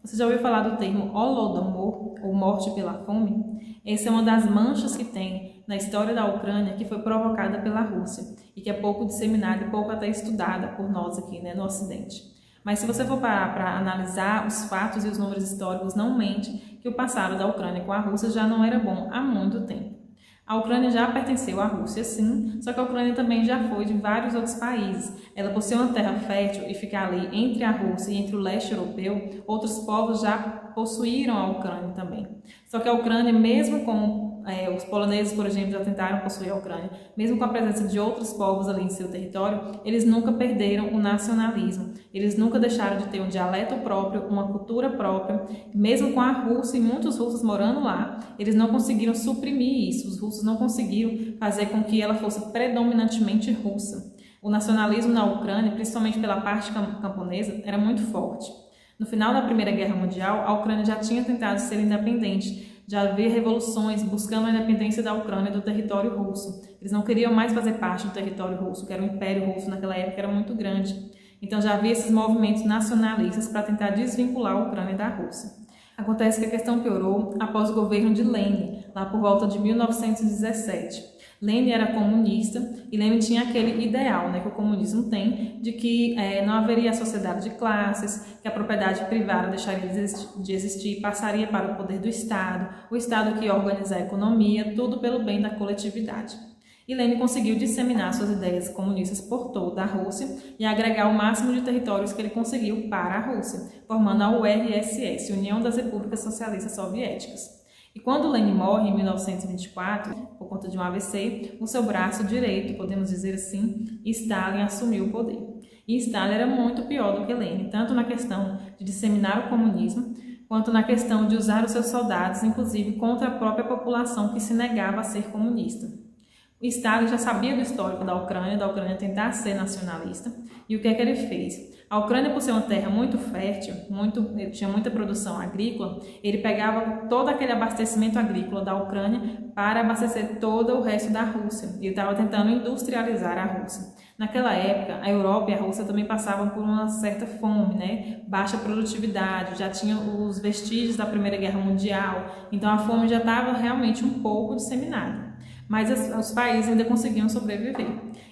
Você já ouviu falar do termo Holodomor, ou morte pela fome? Essa é uma das manchas que tem na história da Ucrânia que foi provocada pela Rússia e que é pouco disseminada e pouco até estudada por nós aqui, né, no Ocidente. Mas se você for parar para analisar os fatos e os números históricos, não mente que o passado da Ucrânia com a Rússia já não era bom há muito tempo. A Ucrânia já pertenceu à Rússia, sim, só que a Ucrânia também já foi de vários outros países. Ela, por ser uma terra fértil e ficar ali entre a Rússia e entre o leste europeu, outros povos já possuíram a Ucrânia também. Só que a Ucrânia, mesmo com os poloneses, por exemplo, já tentaram possuir a Ucrânia, mesmo com a presença de outros povos ali em seu território, eles nunca perderam o nacionalismo. Eles nunca deixaram de ter um dialeto próprio, uma cultura própria. Mesmo com a Rússia e muitos russos morando lá, eles não conseguiram suprimir isso. Os russos não conseguiram fazer com que ela fosse predominantemente russa. O nacionalismo na Ucrânia, principalmente pela parte camponesa, era muito forte. No final da Primeira Guerra Mundial, a Ucrânia já tinha tentado ser independente. Já havia revoluções buscando a independência da Ucrânia do território russo. Eles não queriam mais fazer parte do território russo, que era o Império Russo naquela época, era muito grande. Então já havia esses movimentos nacionalistas para tentar desvincular a Ucrânia da Rússia. Acontece que a questão piorou após o governo de Lenin, lá por volta de 1917. Lenin era comunista e Lenin tinha aquele ideal, né, que o comunismo tem, de que não haveria sociedade de classes, que a propriedade privada deixaria de existir e passaria para o poder do Estado, o Estado que ia organizar a economia, tudo pelo bem da coletividade. E Lenin conseguiu disseminar suas ideias comunistas por toda a Rússia e agregar o máximo de territórios que ele conseguiu para a Rússia, formando a URSS, União das Repúblicas Socialistas Soviéticas. E quando Lenin morre em 1924, por conta de um AVC, o seu braço direito, podemos dizer assim, Stalin assumiu o poder. E Stalin era muito pior do que Lenin, tanto na questão de disseminar o comunismo, quanto na questão de usar os seus soldados, inclusive contra a própria população que se negava a ser comunista. O Stalin já sabia do histórico da Ucrânia tentar ser nacionalista, e o que é que ele fez? A Ucrânia, por ser uma terra muito fértil, tinha muita produção agrícola, ele pegava todo aquele abastecimento agrícola da Ucrânia para abastecer todo o resto da Rússia. Ele estava tentando industrializar a Rússia. Naquela época, a Europa e a Rússia também passavam por uma certa fome, né? Baixa produtividade, já tinha os vestígios da Primeira Guerra Mundial, então a fome já estava realmente um pouco disseminada. Mas os países ainda conseguiam sobreviver.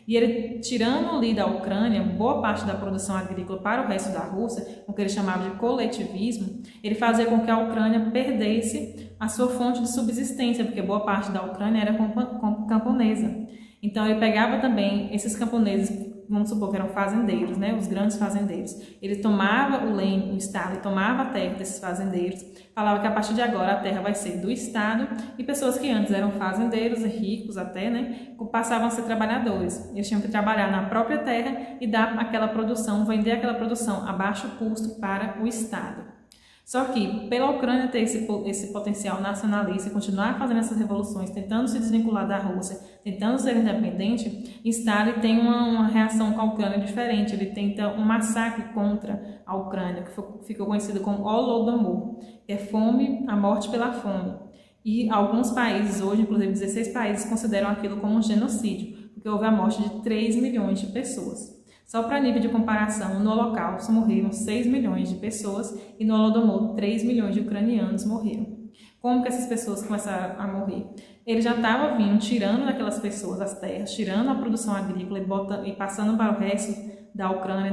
E ele, tirando ali da Ucrânia boa parte da produção agrícola para o resto da Rússia, o que ele chamava de coletivismo, ele fazia com que a Ucrânia perdesse a sua fonte de subsistência, porque boa parte da Ucrânia era camponesa. Então ele pegava também esses camponeses, vamos supor que eram fazendeiros, né, os grandes fazendeiros. Ele tomava o Lenin, o Estado, tomava a terra desses fazendeiros, falava que a partir de agora a terra vai ser do Estado e pessoas que antes eram fazendeiros e ricos até, né, passavam a ser trabalhadores. Eles tinham que trabalhar na própria terra e dar aquela produção, vender aquela produção a baixo custo para o Estado. Só que, pela Ucrânia ter esse potencial nacionalista e continuar fazendo essas revoluções, tentando se desvincular da Rússia, tentando ser independente, Stalin tem uma reação com a Ucrânia diferente. Ele tenta um massacre contra a Ucrânia, que ficou conhecido como Holodomor, que é fome, a morte pela fome. E alguns países hoje, inclusive 16 países, consideram aquilo como um genocídio, porque houve a morte de 3 milhões de pessoas. Só para nível de comparação, no Holocausto morreram 6 milhões de pessoas e no Holodomor 3 milhões de ucranianos morreram. Como que essas pessoas começaram a morrer? Ele já estava vindo, tirando daquelas pessoas as terras, tirando a produção agrícola e passando para o resto da Ucrânia,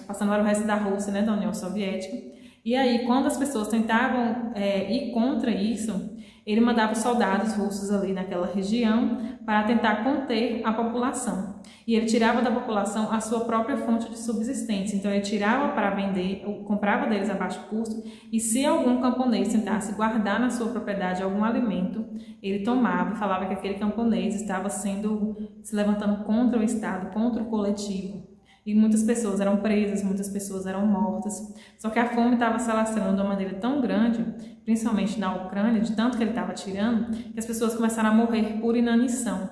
passando para o resto da Rússia, né, da União Soviética. E aí, quando as pessoas tentavam ir contra isso, ele mandava soldados russos ali naquela região para tentar conter a população. E ele tirava da população a sua própria fonte de subsistência. Então ele tirava para vender, comprava deles a baixo custo, e se algum camponês tentasse guardar na sua propriedade algum alimento, ele tomava e falava que aquele camponês estava se levantando contra o Estado, contra o coletivo. E muitas pessoas eram presas, muitas pessoas eram mortas. Só que a fome estava se alastrando de uma maneira tão grande, principalmente na Ucrânia, de tanto que ele estava tirando, que as pessoas começaram a morrer por inanição.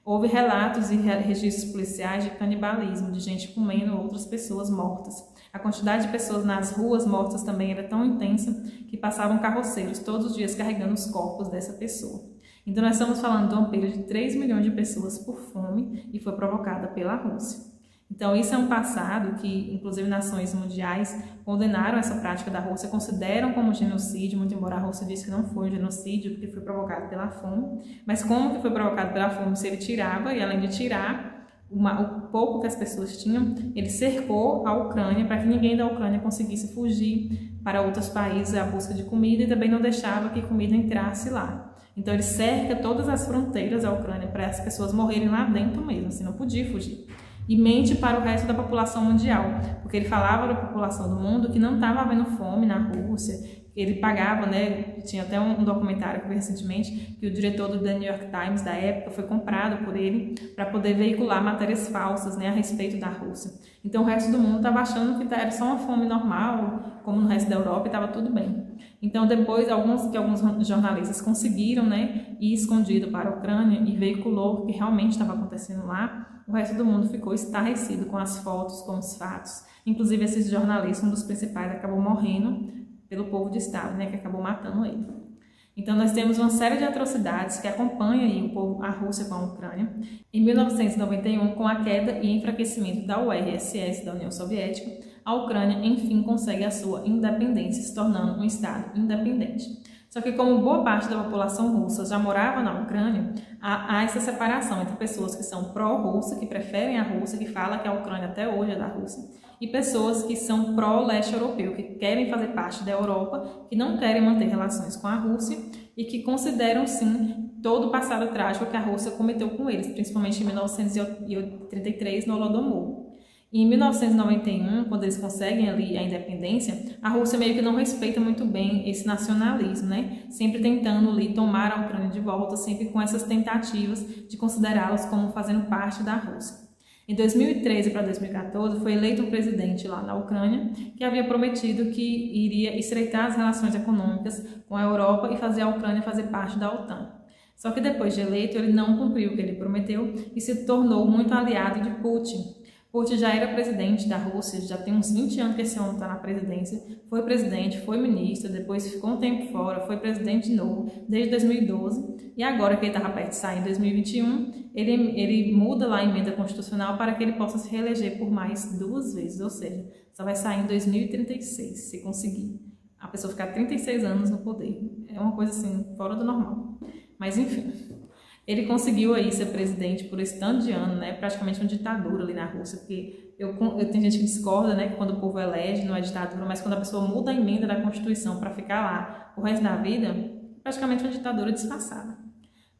Houve relatos e registros policiais de canibalismo, de gente comendo outras pessoas mortas. A quantidade de pessoas nas ruas mortas também era tão intensa que passavam carroceiros todos os dias carregando os corpos dessa pessoa. Então nós estamos falando de uma perda de 3 milhões de pessoas por fome e foi provocada pela Rússia. Então isso é um passado que, inclusive, nações mundiais condenaram essa prática da Rússia, consideram como genocídio, muito embora a Rússia disse que não foi um genocídio, porque foi provocado pela fome. Mas como que foi provocado pela fome se ele tirava, e além de tirar o pouco que as pessoas tinham, ele cercou a Ucrânia para que ninguém da Ucrânia conseguisse fugir para outros países à busca de comida e também não deixava que comida entrasse lá. Então ele cerca todas as fronteiras da Ucrânia para as pessoas morrerem lá dentro mesmo, assim, não podia fugir. E mente para o resto da população mundial, porque ele falava para a população do mundo que não estava havendo fome na Rússia. Ele pagava, né? Tinha até um documentário que eu vi recentemente, que o diretor do The New York Times da época foi comprado por ele para poder veicular matérias falsas, né, a respeito da Rússia. Então o resto do mundo estava achando que era só uma fome normal, como no resto da Europa, e estava tudo bem. Então depois alguns jornalistas conseguiram, né, ir escondido para a Ucrânia e veiculou o que realmente estava acontecendo lá. O resto do mundo ficou estarrecido com as fotos, com os fatos. Inclusive esses jornalistas, um dos principais, acabou morrendo pelo povo de Estado, né, que acabou matando ele. Então nós temos uma série de atrocidades que acompanham aí a Rússia com a Ucrânia. Em 1991, com a queda e enfraquecimento da URSS, da União Soviética, a Ucrânia enfim consegue a sua independência, se tornando um Estado independente. Só que como boa parte da população russa já morava na Ucrânia, há essa separação entre pessoas que são pró-Rússia, que preferem a Rússia, que falam que a Ucrânia até hoje é da Rússia, e pessoas que são pró-leste europeu, que querem fazer parte da Europa, que não querem manter relações com a Rússia e que consideram, sim, todo o passado trágico que a Rússia cometeu com eles, principalmente em 1933, no Holodomor. E em 1991, quando eles conseguem ali a independência, a Rússia meio que não respeita muito bem esse nacionalismo, né? Sempre tentando ali tomar a Ucrânia de volta, sempre com essas tentativas de considerá-los como fazendo parte da Rússia. Em 2013 para 2014, foi eleito um presidente lá na Ucrânia que havia prometido que iria estreitar as relações econômicas com a Europa e fazer a Ucrânia fazer parte da OTAN. Só que depois de eleito, ele não cumpriu o que ele prometeu e se tornou muito aliado de Putin. Putin já era presidente da Rússia, já tem uns 20 anos que esse homem está na presidência, foi presidente, foi ministro, depois ficou um tempo fora, foi presidente de novo, desde 2012, e agora que ele estava perto de sair em 2021, ele muda lá a emenda constitucional para que ele possa se reeleger por mais 2 vezes, ou seja, só vai sair em 2036, se conseguir. A pessoa ficar 36 anos no poder, é uma coisa assim, fora do normal. Mas enfim... Ele conseguiu aí ser presidente por esse tanto de ano, né? Praticamente uma ditadura ali na Rússia, porque tem gente que discorda, né? Que quando o povo elege não é ditadura, mas quando a pessoa muda a emenda da Constituição para ficar lá o resto da vida, praticamente uma ditadura disfarçada.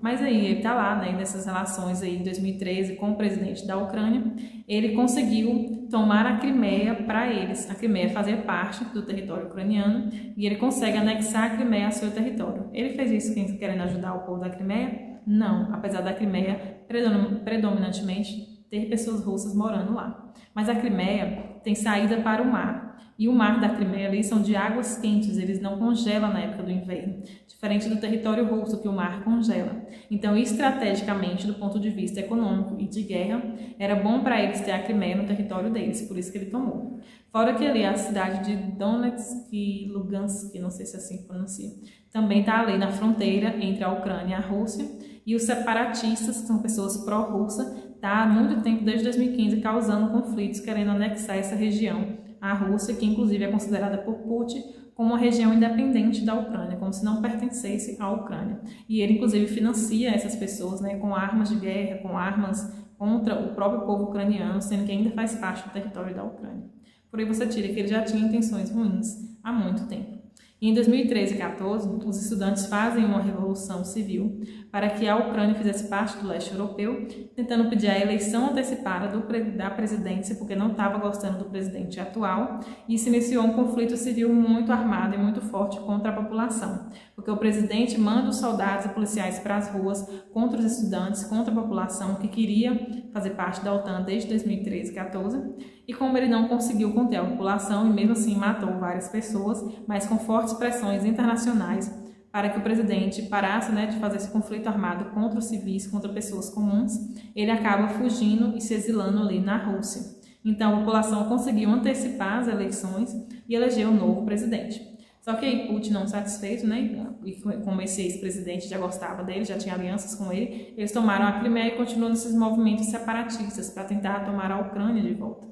Mas aí ele está lá, né? Nessas relações aí em 2013 com o presidente da Ucrânia, ele conseguiu tomar a Crimeia para eles. A Crimeia fazia parte do território ucraniano e ele consegue anexar a Crimeia ao seu território. Ele fez isso querendo ajudar o povo da Crimeia? Não, apesar da Crimeia predominantemente ter pessoas russas morando lá. Mas a Crimeia tem saída para o mar. E o mar da Crimeia ali são de águas quentes, eles não congelam na época do inverno. Diferente do território russo, que o mar congela. Então, estrategicamente, do ponto de vista econômico e de guerra, era bom para eles ter a Crimeia no território deles, por isso que ele tomou. Fora que ali a cidade de Donetsk e Lugansk, não sei se é assim que pronuncia, também está ali na fronteira entre a Ucrânia e a Rússia. E os separatistas, que são pessoas pró-russa, está há muito tempo, desde 2015, causando conflitos, querendo anexar essa região à Rússia, que inclusive é considerada por Putin como uma região independente da Ucrânia, como se não pertencesse à Ucrânia. E ele, inclusive, financia essas pessoas, né, com armas de guerra, com armas contra o próprio povo ucraniano, sendo que ainda faz parte do território da Ucrânia. Por aí você tira que ele já tinha intenções ruins há muito tempo. E em 2013 e 2014, os estudantes fazem uma revolução civil para que a Ucrânia fizesse parte do leste europeu, tentando pedir a eleição antecipada da presidência, porque não estava gostando do presidente atual, e se iniciou um conflito civil muito armado e muito forte contra a população, porque o presidente manda os soldados e policiais para as ruas contra os estudantes, contra a população que queria fazer parte da OTAN desde 2013 e 2014, e como ele não conseguiu conter a população e mesmo assim matou várias pessoas, mas com fortes pressões internacionais para que o presidente parasse, né, de fazer esse conflito armado contra os civis, contra pessoas comuns, ele acaba fugindo e se exilando ali na Rússia. Então a população conseguiu antecipar as eleições e eleger um novo presidente. Só que aí Putin, não satisfeito, né, e como esse ex-presidente já gostava dele, já tinha alianças com ele, eles tomaram a Crimeia e continuam nesses movimentos separatistas para tentar tomar a Ucrânia de volta.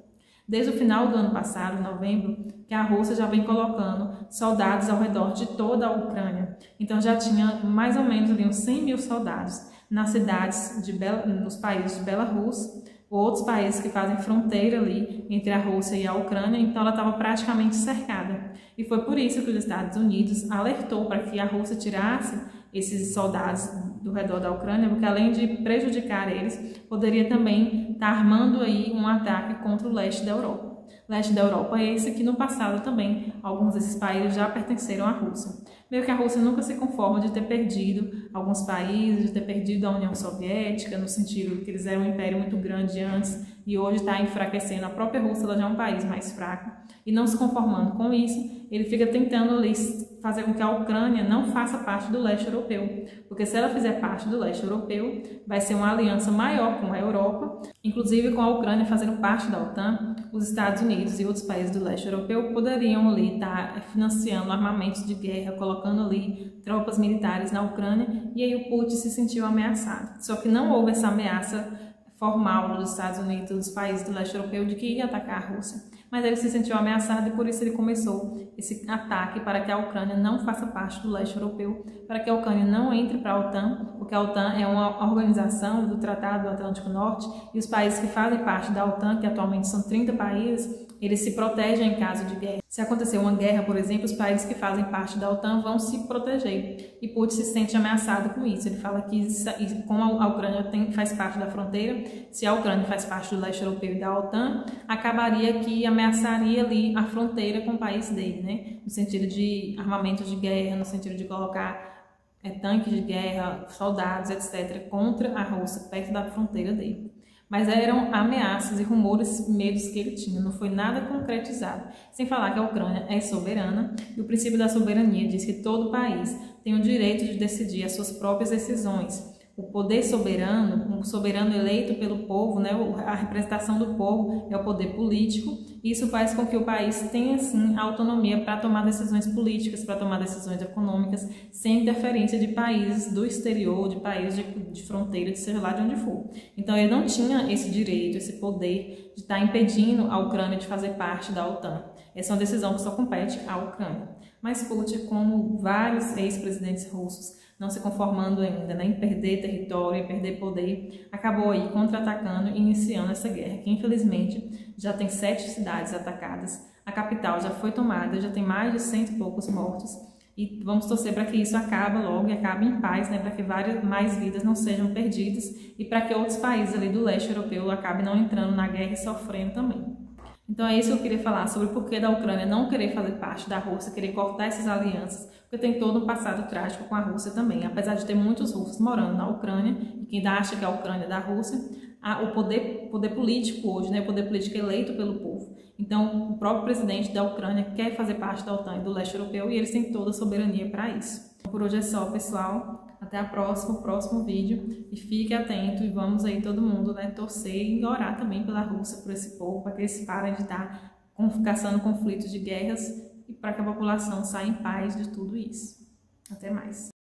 Desde o final do ano passado, em novembro, que a Rússia já vem colocando soldados ao redor de toda a Ucrânia. Então já tinha mais ou menos ali uns 100 mil soldados nas cidades nos países de Belarus, outros países que fazem fronteira ali entre a Rússia e a Ucrânia, então ela estava praticamente cercada. E foi por isso que os Estados Unidos alertou para que a Rússia tirasse esses soldados do redor da Ucrânia, porque além de prejudicar eles, poderia também estar armando aí um ataque contra o leste da Europa. O leste da Europa é esse que no passado também alguns desses países já pertenceram à Rússia. Meio que a Rússia nunca se conforma de ter perdido alguns países, de ter perdido a União Soviética, no sentido que eles eram um império muito grande antes e hoje está enfraquecendo. A própria Rússia ela já é um país mais fraco e não se conformando com isso, ele fica tentando ali fazer com que a Ucrânia não faça parte do leste europeu, porque se ela fizer parte do leste europeu, vai ser uma aliança maior com a Europa, inclusive com a Ucrânia fazendo parte da OTAN, os Estados Unidos e outros países do leste europeu poderiam ali estar financiando armamentos de guerra, colocando ali tropas militares na Ucrânia, e aí o Putin se sentiu ameaçado. Só que não houve essa ameaça formal dos Estados Unidos, dos países do leste europeu, de que ia atacar a Rússia. Mas ele se sentiu ameaçado e por isso ele começou esse ataque para que a Ucrânia não faça parte do leste europeu, para que a Ucrânia não entre para a OTAN, porque a OTAN é uma organização do Tratado do Atlântico Norte e os países que fazem parte da OTAN, que atualmente são 30 países, eles se protegem em caso de guerra. Se acontecer uma guerra, por exemplo, os países que fazem parte da OTAN vão se proteger. E Putin se sente ameaçado com isso. Ele fala que, como a Ucrânia faz parte da fronteira, se a Ucrânia faz parte do leste europeu e da OTAN, acabaria que ameaçaria ali a fronteira com o país dele, né? No sentido de armamentos de guerra, no sentido de colocar tanques de guerra, soldados, etc., contra a Rússia, perto da fronteira dele. Mas eram ameaças e rumores, medos que ele tinha, não foi nada concretizado. Sem falar que a Ucrânia é soberana e o princípio da soberania diz que todo país tem o direito de decidir as suas próprias decisões. O poder soberano, um soberano eleito pelo povo, né, a representação do povo é o poder político. Isso faz com que o país tenha, sim, autonomia para tomar decisões políticas, para tomar decisões econômicas, sem interferência de países do exterior, de países de fronteira, de seja lá de onde for. Então, ele não tinha esse direito, esse poder de estar impedindo a Ucrânia de fazer parte da OTAN. Essa é uma decisão que só compete à Ucrânia. Mas Putin, como vários ex-presidentes russos, não se conformando ainda, né, em perder território, em perder poder, acabou aí contra-atacando e iniciando essa guerra, que infelizmente já tem 7 cidades atacadas, a capital já foi tomada, já tem mais de 100 e poucos mortos, e vamos torcer para que isso acabe logo e acabe em paz, né, para que várias mais vidas não sejam perdidas e para que outros países ali do leste europeu acabem não entrando na guerra e sofrendo também. Então é isso que eu queria falar sobre o porquê da Ucrânia não querer fazer parte da Rússia, querer cortar essas alianças, porque tem todo um passado trágico com a Rússia também. Apesar de ter muitos russos morando na Ucrânia, e quem ainda acha que a Ucrânia é da Rússia, o poder político hoje, né, o poder político eleito pelo povo. Então o próprio presidente da Ucrânia quer fazer parte da OTAN e do leste europeu e eles têm toda a soberania para isso. Por hoje é só, pessoal. Até o próximo vídeo e fique atento e vamos aí todo mundo, né, torcer e orar também pela Rússia, por esse povo, para que eles parem de estar caçando conflitos de guerras e para que a população saia em paz de tudo isso. Até mais.